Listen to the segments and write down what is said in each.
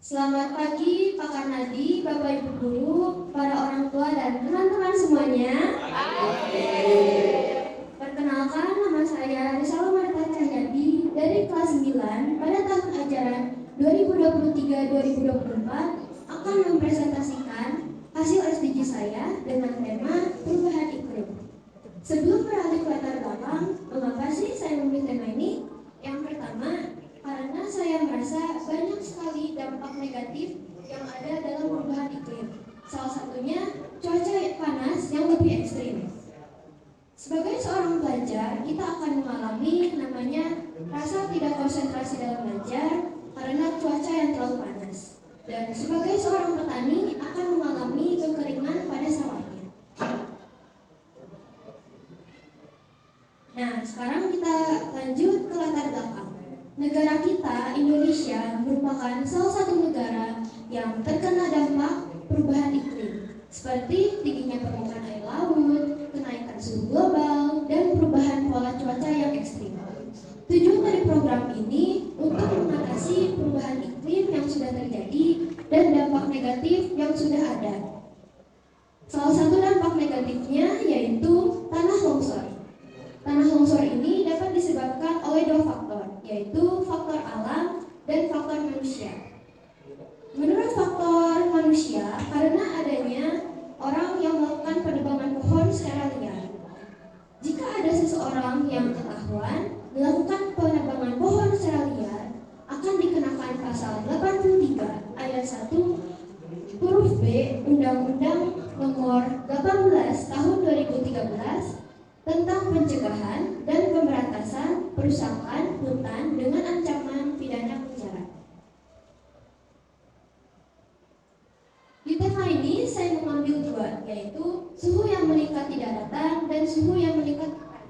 Selamat pagi Pak Karnadi, Bapak Ibu Guru, para orang tua dan teman-teman semuanya. Perkenalkan, nama saya Risalah Marta Cahyadi dari kelas 9 pada tahun ajaran 2023-2024 akan mempresentasikan hasil SDG saya dengan tema perubahan iklim. Sebelum beralih ke latar belakang, mengapa sih saya memilih tema ini? Yang pertama, karena saya merasa banyak sekali dampak negatif yang ada dalam perubahan iklim. Salah satunya cuaca panas yang lebih ekstrim. Sebagai seorang pelajar, kita akan mengalami namanya rasa tidak konsentrasi dalam belajar karena cuaca yang terlalu panas. Dan sebagai seorang petani akan mengalami kekeringan pada sawahnya. Nah, sekarang kita lanjut ke latar belakang. Negara kita, Indonesia, merupakan salah satu negara yang terkena dampak perubahan iklim, seperti tingginya permukaan air laut, kenaikan suhu global, dan perubahan pola cuaca yang ekstrim. Tujuan dari program ini untuk mengatasi perubahan iklim yang sudah terjadi dan dampak negatif yang sudah ada. Salah satu dampak negatifnya yaitu tanah longsor. Tanah longsor ini dapat disebabkan oleh dua faktor, yaitu faktor alam dan faktor manusia. Menurut faktor manusia, karena adanya orang yang melakukan penebangan pohon secara liar. Jika ada seseorang yang ketahuan melakukan penebangan pohon secara liar, akan dikenakan pasal 83 ayat 1 huruf B Undang-Undang Nomor 18 Tahun 2013 tentang pencegahan dan pemberantasan perusakan hutan dengan ancaman pidana penjara. Di tema ini saya mengambil dua, yaitu suhu yang meningkat di daratan dan suhu yang meningkat di laut.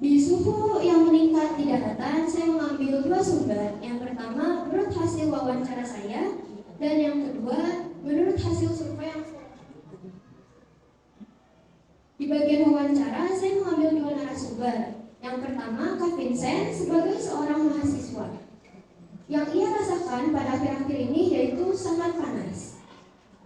Di suhu yang meningkat di daratan, saya mengambil dua sumber. Yang pertama, menurut hasil wawancara saya, dan yang kedua, menurut hasil survei yang saya. Di bagian wawancara, saya mengambil dua narasumber. Yang pertama, Kak Vincent sebagai seorang mahasiswa. Yang ia rasakan pada akhir-akhir ini yaitu sangat panas.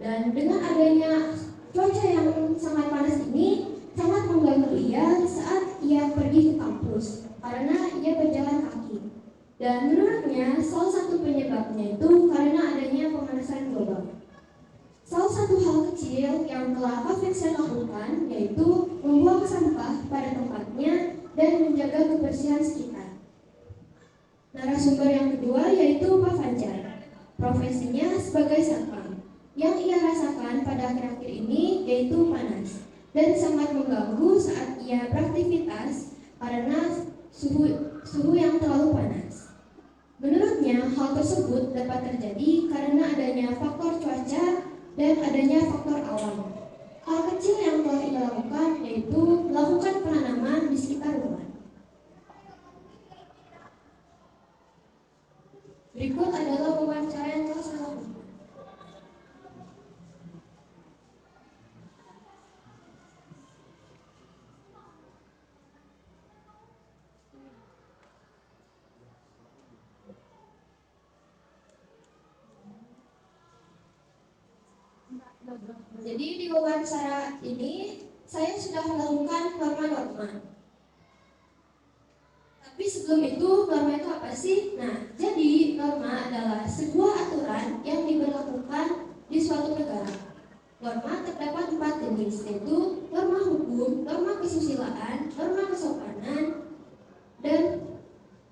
Dan dengan adanya cuaca yang sangat panas ini, sangat mengganggu ia saat ia pergi ke kampus, karena ia berjalan kaki. Dan menurutnya, salah satu penyebabnya itu karena adanya pemanasan global. Salah satu hal kecil yang telah Kak Vincent lakukan yaitu membuang sampah pada tempatnya dan menjaga kebersihan sekitar. Narasumber yang kedua yaitu Pak Fajar. Profesinya sebagai satpam. Yang ia rasakan pada akhir-akhir ini yaitu panas dan sangat mengganggu saat ia beraktivitas karena suhu yang terlalu panas. Menurutnya, hal tersebut dapat terjadi karena adanya faktor cuaca dan adanya faktor alam. Hal kecil yang telah ia lakukan yaitu melakukan penanaman di sekitar rumah. Berikut adalah wawancara yang telah saya lakukan. Jadi di wawancara ini saya sudah melakukan norma-norma. Tapi sebelum itu, norma itu apa sih? Nah, jadi norma adalah sebuah aturan yang diberlakukan di suatu negara. Norma terdapat 4 jenis, yaitu norma hukum, norma kesusilaan, norma kesopanan, dan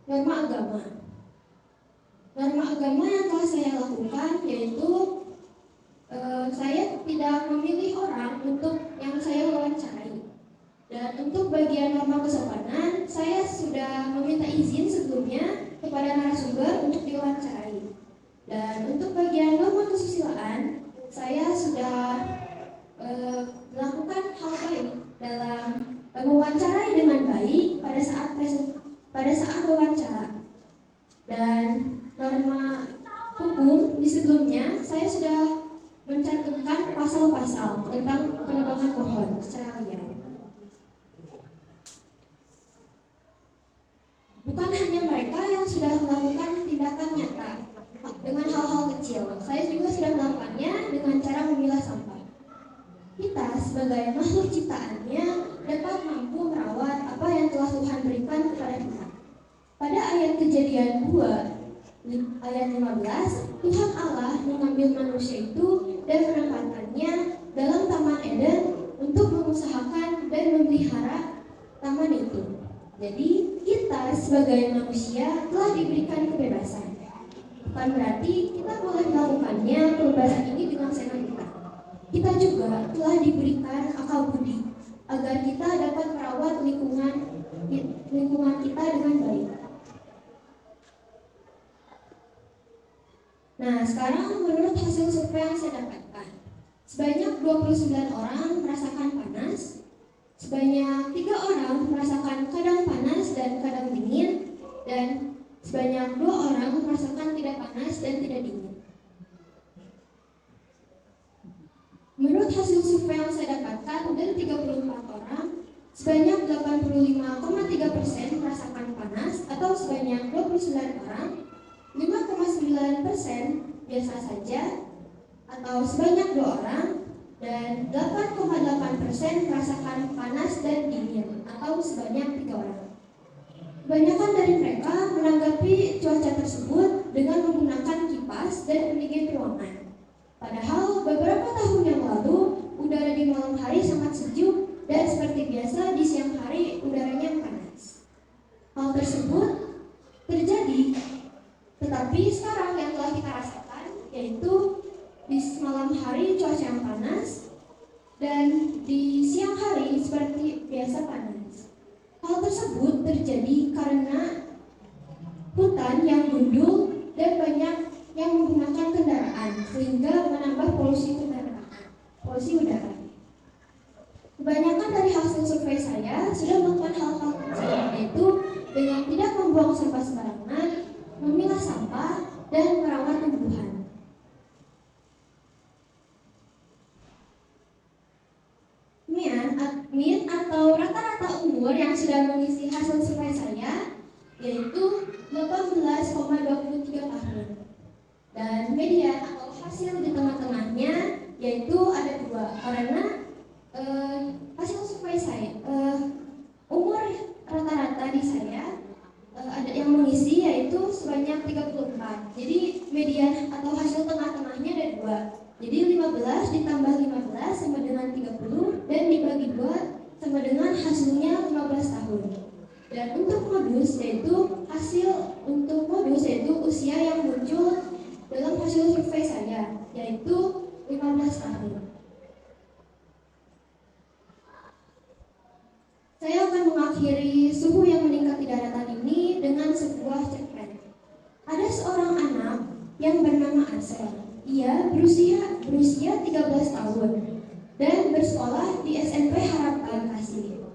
norma agama. Norma agama yang telah saya lakukan yaitu saya tidak memilih orang untuk yang saya wawancarai. Dan untuk bagian norma kesopanan, saya sudah meminta izin sebelumnya kepada narasumber untuk diwawancarai. Dan untuk bagian norma kesusilaan, saya sudah melakukan hal baik dalam mewawancarai dengan baik pada saat wawancara. Dan norma hukum di sebelumnya, saya sudah mencantumkan pasal-pasal tentang penebangan pohon secara liar. Bukan hanya mereka yang sudah melakukan tindakan nyata dengan hal-hal kecil, saya juga sudah melakukannya dengan cara memilah sampah. Kita sebagai makhluk ciptaannya dapat mampu merawat apa yang telah Tuhan berikan kepada kita. Pada ayat Kejadian 2 ayat 15, Tuhan Allah mengambil manusia itu dan menempatkannya dalam Taman Eden untuk mengusahakan dan memelihara taman itu. Jadi kita sebagai manusia telah diberikan kebebasan. Bukan berarti kita boleh melakukannya kebebasan ini dengan senang kita. Kita juga telah diberikan akal budi agar kita dapat merawat lingkungan kita dengan baik. Nah, sekarang menurut hasil survei yang saya dapatkan, sebanyak 29 orang merasakan panas, sebanyak 3 orang merasakan kadang panas dan kadang dingin, dan sebanyak 2 orang merasakan tidak panas dan tidak dingin. Menurut hasil survei yang saya dapatkan dari 34 orang, sebanyak 85,3% merasakan panas atau sebanyak 29 orang, 5,9% biasa saja atau sebanyak 2 orang, dan 8,8% merasakan panas dan dingin atau sebanyak 3 orang. Kebanyakan dari mereka menanggapi cuaca tersebut dengan menggunakan kipas dan pendingin ruangan. Padahal beberapa tahun yang lalu udara di malam hari sangat sejuk dan seperti biasa di siang hari udaranya panas. Hal tersebut terjadi, tetapi sekarang yang telah kita rasakan yaitu di malam hari cuaca yang panas dan di siang hari seperti biasa panas. Hal tersebut terjadi karena hutan yang gundul dan banyak yang menggunakan kendaraan sehingga menambah polusi udara. Kebanyakan dari hasil survei saya sudah melakukan hal-hal kecil, yaitu dengan tidak membuang sampah sembarangan, memilah sampah, dan merawat tumbuhan. Min atau rata-rata umur yang sudah mengisi hasil survei saya yaitu 18,23 tahun. Dan median atau hasil di tengah-tengahnya yaitu ada 2, karena hasil survei saya umur rata-rata di saya ada yang mengisi yaitu sebanyak 34. Jadi median atau hasil tengah-tengahnya ada 2. Jadi 15 ditambah 15 sama dengan 30 dan dibagi 2 sama dengan hasilnya 15 tahun. Dan untuk modus yaitu usia yang muncul dalam hasil survei saya yaitu 15 tahun. Saya akan mengakhiri suhu yang meningkat di daratan ini dengan sebuah cerpen. Ada seorang anak yang bernama Ansel. Ia berusia 13 tahun dan bersekolah di SMP Harapan Kasih.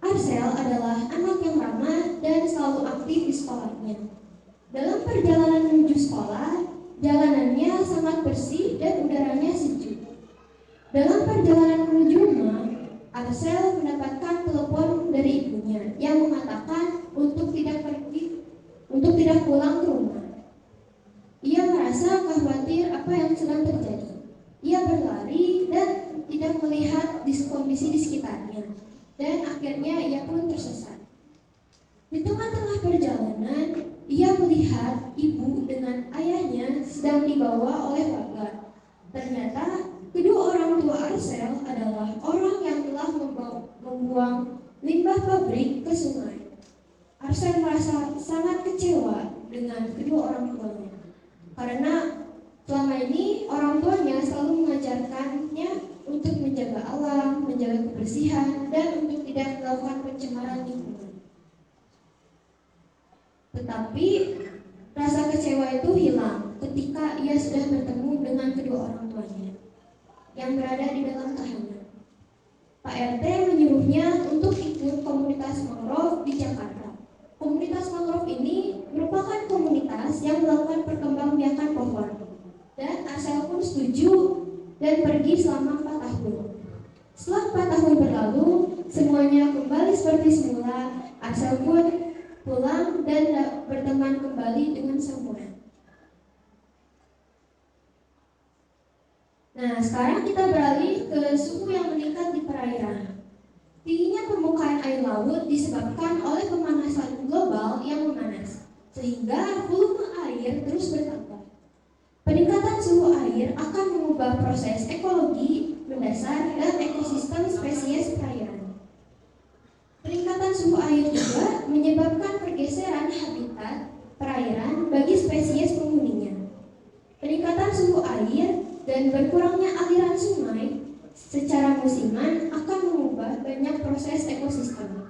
Ansel adalah anak yang ramah dan selalu aktif di sekolahnya. Dalam perjalanan menuju sekolah, jalanannya sangat bersih dan udaranya sejuk. Dalam perjalanan menuju rumah, Ansel mendapatkan telepon dari ibunya yang mengatakan untuk tidak pulang ke rumah. Ia merasa khawatir apa yang sedang terjadi. Ia berlari dan tidak melihat kondisi di sekitarnya. Dan akhirnya ia pun tersesat. Di tengah-tengah perjalanan, ia melihat ibu dengan ayahnya sedang dibawa oleh warga. Ternyata kedua orang tua Ansel adalah orang yang telah membuang limbah pabrik ke sungai. Ansel merasa sangat kecewa dengan kedua orang tuanya. Karena selama ini orang tuanya selalu mengajarkannya untuk menjaga alam, menjaga kebersihan, dan untuk tidak melakukan pencemaran lingkungan. Tetapi rasa kecewa itu hilang ketika ia sudah bertemu dengan kedua orang tuanya yang berada di dalam tahanan. Pak RT menyuruhnya untuk ikut komunitas mangrove di Jakarta. Komunitas mangrove ini merupakan komunitas yang melakukan perkembangbiakan pohon. Dan Ansel pun setuju dan pergi selama 4 tahun. Setelah 4 tahun berlalu, semuanya kembali seperti semula. Ansel pun pulang, dan berteman kembali dengan semula. Nah, sekarang kita beralih ke suhu yang meningkat di perairan. Tingginya permukaan air laut disebabkan oleh pemanasan global yang memanas, sehingga volume air terus bertambah. Peningkatan suhu air akan mengubah proses ekologi mendasar dan ekosistem spesies perairan. Peningkatan suhu air juga menyebabkan pergeseran habitat perairan bagi spesies penghuninya. Peningkatan suhu air dan berkurangnya aliran sungai secara musiman akan mengubah banyak proses ekosistem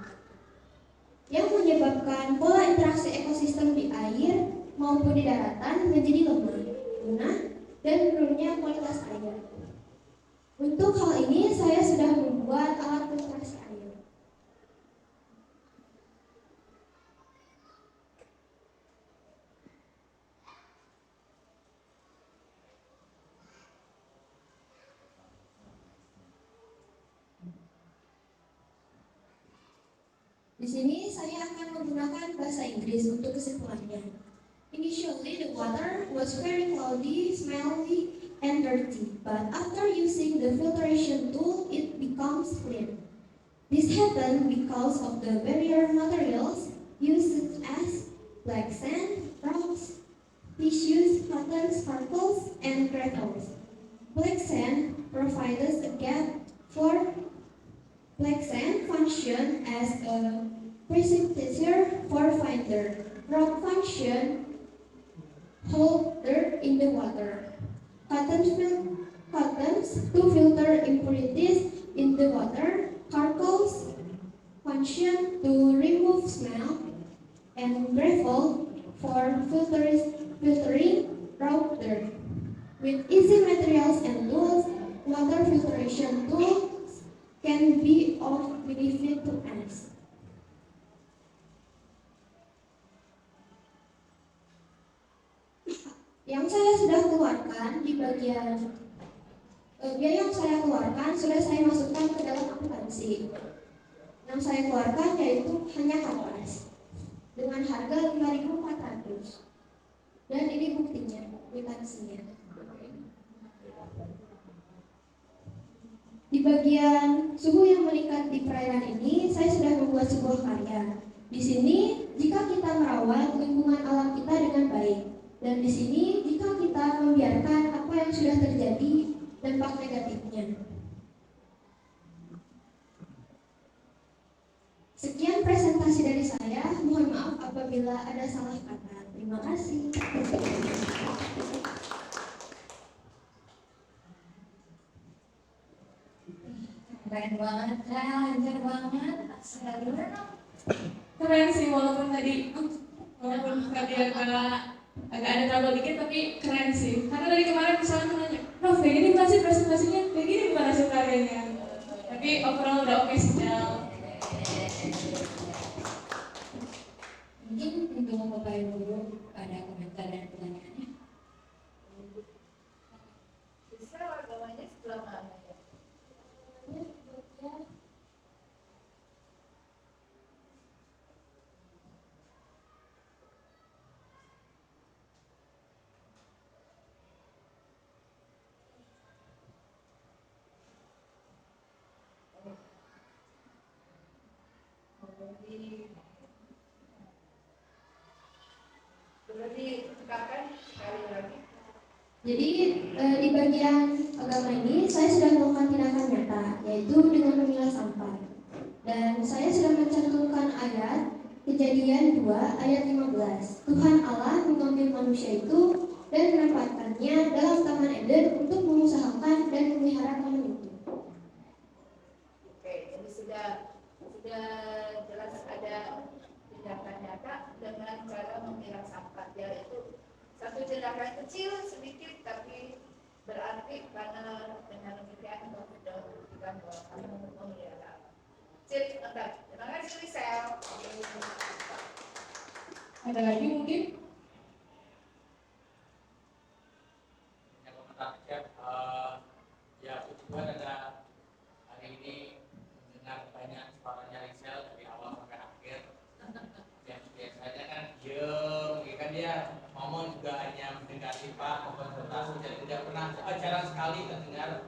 yang menyebabkan pola interaksi ekosistem di air maupun di daratan menjadi lemah, punah, dan menurunnya kualitas air. Untuk hal ini saya sudah membuat alat filtrasi air. Di sini saya akan menggunakan bahasa Inggris untuk kesimpulannya. Initially, the water was very cloudy, smelly, and dirty, but after using the filtration tool, it becomes clean. This happened because of the barrier materials used such as black sand, rocks, tissues, cotton, sparkles, and gravels. Black sand provides a gap for black sand function as a precipitator for fine dirt. Rock function hold dirt in the water. Cottons to filter impurities in the water. Charcoals function to remove smell, and gravel for filtering raw dirt. With easy materials and tools, water filtration tools can be of benefit to us. Yang saya sudah keluarkan di bagian biaya yang saya keluarkan sudah saya masukkan ke dalam akuntansi. Yang saya keluarkan yaitu hanya kertas dengan harga 5.400. Dan ini buktinya, kwitansinya. Di bagian suhu yang meningkat di perairan ini, saya sudah membuat sebuah karya. Di sini, jika kita merawat lingkungan alam kita dengan baik, dan di sini, jika kita membiarkan apa yang sudah terjadi, dampak negatifnya. Sekian presentasi dari saya. Mohon maaf apabila ada salah kata. Terima kasih. Keren banget, lancar banget. Keren sih, walaupun tadi agak ada trouble dikit, tapi keren sih. Karena dari kemarin misalnya aku nanya, Prof, kayak gini bukan sih presentasinya? Kayak gini bukan hasil karyanya? Tapi overall udah oke sih, Del. Mungkin untuk Bapak Ibu ada komentar dan pertanyaannya. Bisa agamanya sebelah mana ya? Berarti tekankan sekali lagi. Jadi di bagian agama ini saya sudah melakukan tindakan nyata, yaitu dengan memilah sampah. Dan saya sudah mencantumkan ayat Kejadian 2 ayat 15. Tuhan Allah mengambil manusia itu dan menempatkannya dalam Taman Eden untuk mengusahakan dan memelihara taman itu. Oke, jadi sudah jelas ada tindakan nyata dengan cara memilah sampah. Yaitu satu tindakan kecil sedikit tapi berarti karena dengan demikian kita buktikan bahwa kamu memelihara. Sip, mantap. Terima kasih Lisel. Ada lagi mungkin? Yang komentar aja, ya puji Tuhan ada hari ini mendengar banyak suaranya Rizal dari awal sampai akhir. Yang saya ngomong juga hanya mendekati Pak, konsultasi dan tidak pernah jarang sekali terdengar.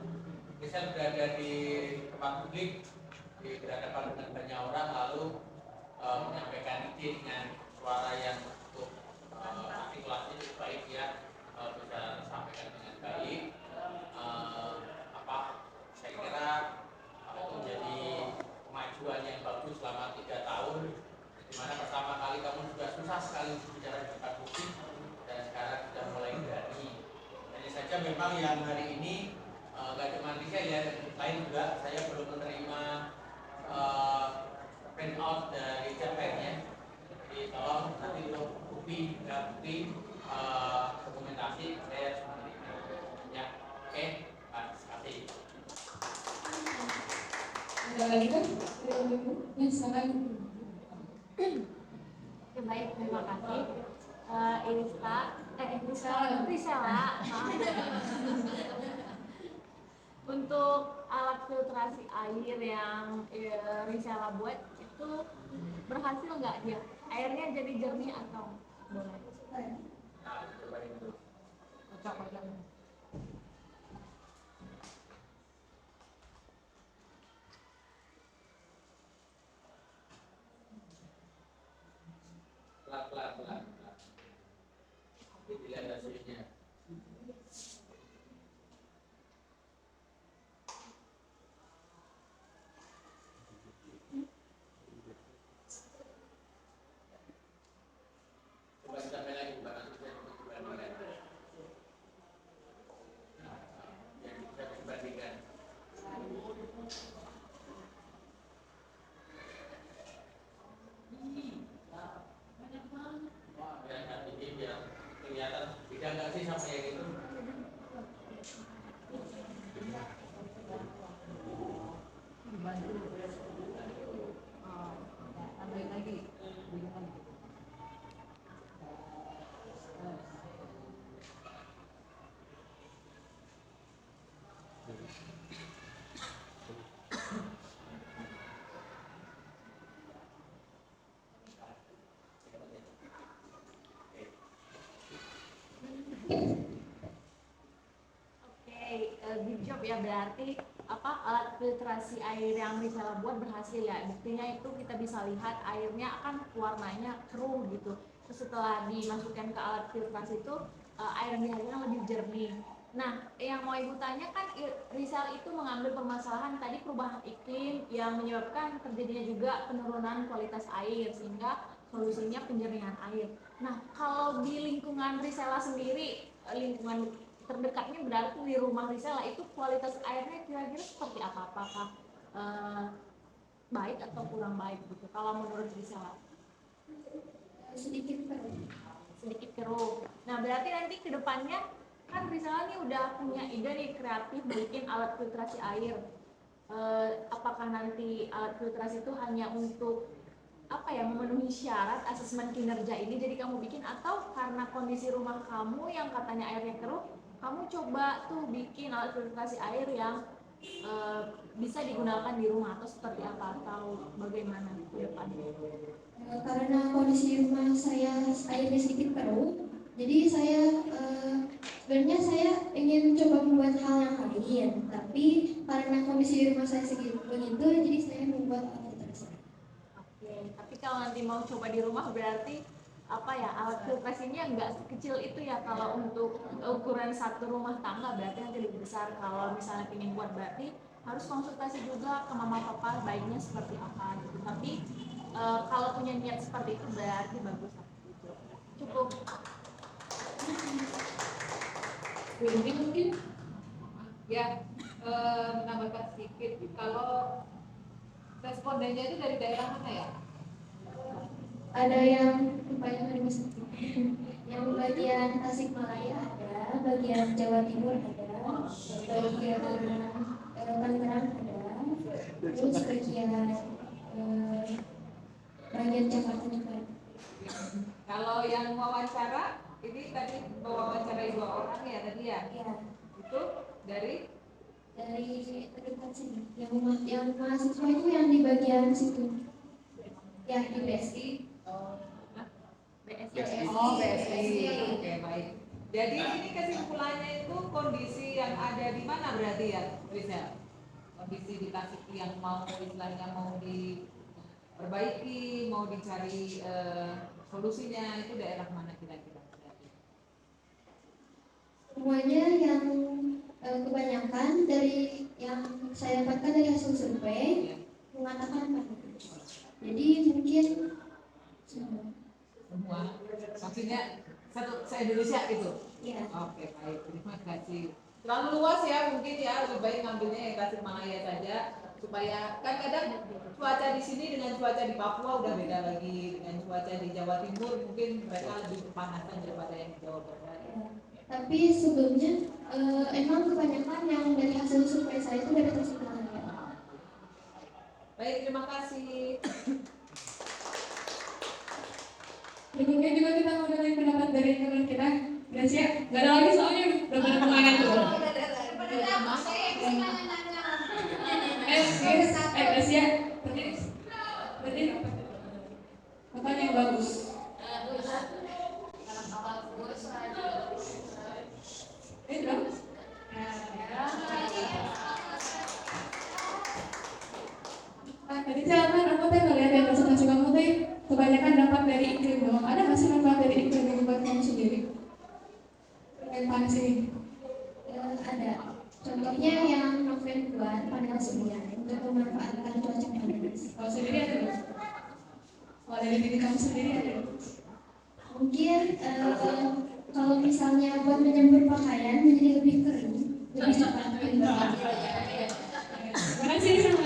Misal berada di tempat publik, di berhadapan dengan banyak orang, lalu menyampaikan ide dengan suara yang cukup artikulasi cukup baik ya, bisa disampaikan dengan baik. Saya kira itu menjadi kemajuan yang bagus selama 3 tahun, di mana pertama kali kamu juga susah sekali bicara di depan publik dan sekarang sudah mulai berani. Hanya saja memang yang hari ini nggak cuma Risa ya, dan lain juga saya belum menerima print out dari cerpennya. Jadi tolong nanti untuk bukti dokumentasi saya seperti ini. Ya, oke, terima kasih. Ada lagi kan? Ya, silakan. Baik, terima kasih. Risela, untuk alat filtrasi air yang Risela buat itu berhasil nggak dia? Airnya jadi jernih atau boleh? Pelan-pelan. Tapi dilihat hasilnya. Coba sampai lagi Pak, nanti saya bandingkan. Yang bisa dibandingkan. Biar kelihatan beda nggak sih sama yang itu? Ambil lagi. Good job ya, berarti alat filtrasi air yang Risela buat berhasil ya. Buktinya itu kita bisa lihat airnya kan warnanya keruh gitu. Terus setelah dimasukkan ke alat filtrasi itu airnya lebih jernih. Nah, yang mau ibu tanya kan Risel itu mengambil permasalahan tadi perubahan iklim yang menyebabkan terjadinya juga penurunan kualitas air sehingga solusinya penjernihan air. Nah, kalau di lingkungan Risela sendiri, lingkungan terdekatnya berarti di rumah Risela itu kualitas airnya kira-kira seperti apa? Apakah baik atau kurang baik gitu? Kalau menurut Risela? Sedikit keruh. Sedikit keruh. Nah, berarti nanti ke depannya kan Risela nih udah punya ide nih kreatif bikin alat filtrasi air. Apakah nanti alat filtrasi itu hanya untuk memenuhi syarat asesmen kinerja ini jadi kamu bikin, atau karena kondisi rumah kamu yang katanya airnya keruh, kamu coba tuh bikin alat filtrasi air yang bisa digunakan di rumah, atau seperti apa, atau bagaimana ke depannya? Karena kondisi rumah saya airnya sedikit keruh, jadi saya sebenarnya saya ingin coba membuat hal yang lain, tapi karena kondisi rumah saya segitu begitu, jadi saya membuat alat filtrasi. Oke, tapi kalau nanti mau coba di rumah berarti alat filtrasinya nggak sekecil itu ya. Kalau untuk ukuran satu rumah tangga berarti nanti lebih besar. Kalau misalnya ingin buat berarti harus konsultasi juga ke mama papa baiknya seperti apa gitu. Tapi kalau punya niat seperti itu berarti bagus gitu. Cukup. Mungkin ya menambahkan sedikit, kalau respondennya itu dari daerah mana ya? Ada yang yang bagian Tasikmalaya ada, bagian Jawa Timur ada, bagian Tangerang ada, terus bagian Jakarta juga. Kalau yang wawancara ini tadi mewawancarai 2 orang ya tadi ya? Ya, Itu dari terdekat sini. Yang mahasiswa itu yang di bagian situ. Ya, di BSI. BSI. Oh, PSI. Oke, baik. Jadi ini kesimpulannya itu kondisi yang ada di mana berarti ya, Rizal? Kondisi di Tasik yang mau istilahnya mau diperbaiki, mau dicari solusinya itu daerah mana kira-kira? Semuanya yang kebanyakan dari yang saya dapatkan dari hasil survei Ya. mengatakan bagus. Jadi mungkin semua. Semua, maksudnya satu se-Indonesia gitu. Ya. Oke, baik, terima kasih. Terlalu luas ya mungkin ya, lebih baik ngambilnya yang Tasikmalaya saja supaya kan kadang cuaca di sini dengan cuaca di Papua udah beda lagi, dengan cuaca di Jawa Timur mungkin mereka lebih kepanasan daripada yang di Jawa Barat. Ya. Tapi sebelumnya emang kebanyakan yang dari hasil survei saya itu dari Tasikmalaya. Baik, terima kasih. Berikutnya juga kita mau dengerin pendapat dari teman kita. Gracia, nggak ada lagi soalnya udah pada kemana tuh. Gracia, berdiri. Apanya yang bagus? Berapa? Tadi silakan aku teh ngeliat yang presentasi kamu teh kebanyakan dapat dari iklim doang. Ada nggak sih manfaat dari iklim yang buat kamu sendiri? Yang panas ini? Ada. Contohnya yang novel buat panel surya untuk memanfaatkan cuaca panas. Kalau sendiri ada nggak? Kalau dari diri kamu sendiri ada? Mungkin kalau misalnya buat menjemur pakaian menjadi lebih kering, lebih cepat. Terima kasih sama